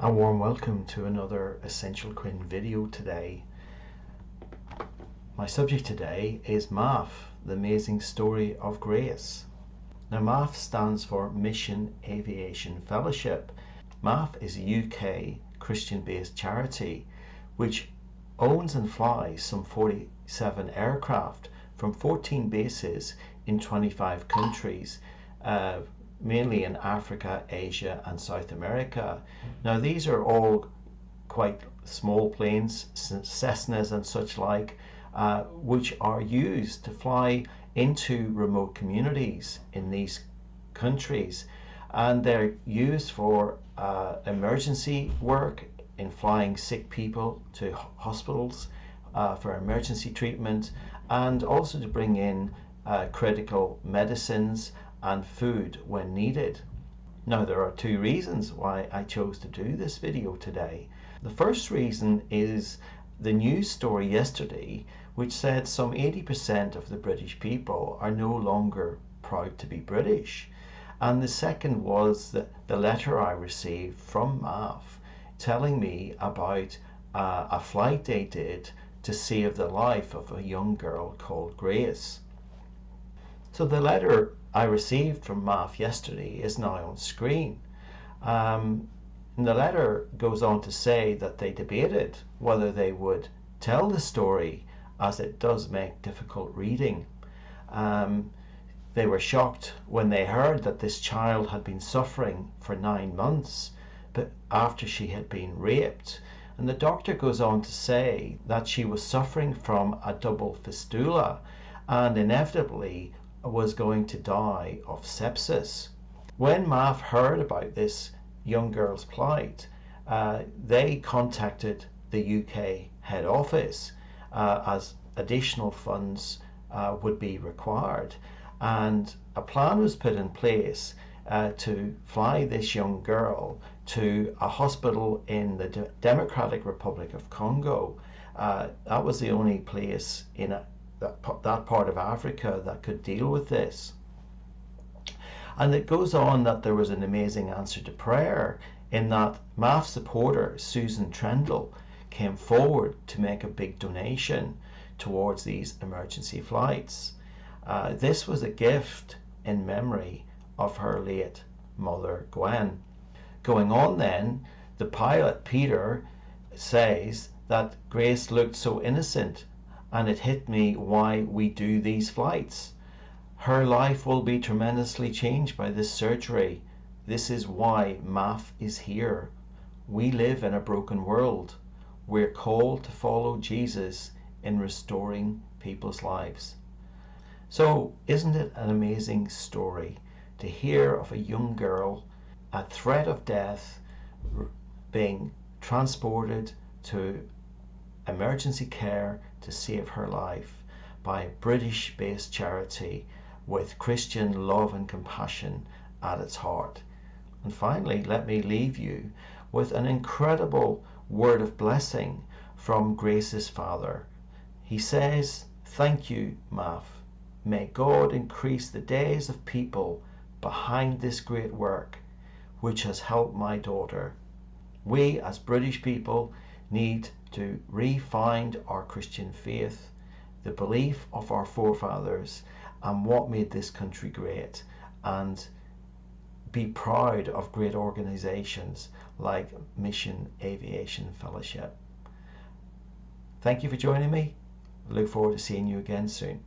A warm welcome to another Essential Quinn video today. My subject today is MAF, the amazing story of grace. Now MAF stands for Mission Aviation Fellowship. MAF is a UK Christian-based charity which owns and flies some 47 aircraft from 14 bases in 25 countries, mainly in Africa, Asia and South America. Now these are all quite small planes, Cessnas and such like, which are used to fly into remote communities in these countries, and they're used for emergency work, in flying sick people to hospitals for emergency treatment, and also to bring in critical medicines and food when needed. Now there are two reasons why I chose to do this video today. The first reason is the news story yesterday which said some 80% of the British people are no longer proud to be British. And the second was the letter I received from MAF telling me about a flight they did to save the life of a young girl called Grace. So the letter I received from MAF yesterday is now on screen. And the letter goes on to say that they debated whether they would tell the story, as it does make difficult reading. They were shocked when they heard that this child had been suffering for 9 months, but after she had been raped. And the doctor goes on to say that she was suffering from a double fistula and inevitably was going to die of sepsis. When MAF heard about this young girl's plight, they contacted the UK head office as additional funds would be required, and a plan was put in place to fly this young girl to a hospital in the Democratic Republic of Congo. That was the only place in that part of Africa that could deal with this. And it goes on that there was an amazing answer to prayer, in that MAF supporter Susan Trendle came forward to make a big donation towards these emergency flights. This was a gift in memory of her late mother Gwen. Going on then, the pilot Peter says that Grace looked so innocent, and it hit me why we do these flights. Her life will be tremendously changed by this surgery. This is why MAF is here. We live in a broken world. We're called to follow Jesus in restoring people's lives. So isn't it an amazing story to hear of a young girl at threat of death being transported to emergency care to save her life by a British-based charity with Christian love and compassion at its heart. And finally, let me leave you with an incredible word of blessing from Grace's father. He says, "Thank you, MAF. May God increase the days of people behind this great work which has helped my daughter. We as British people need to re-find our Christian faith, the belief of our forefathers and what made this country great, and be proud of great organizations like Mission Aviation Fellowship." Thank you for joining me. I look forward to seeing you again soon.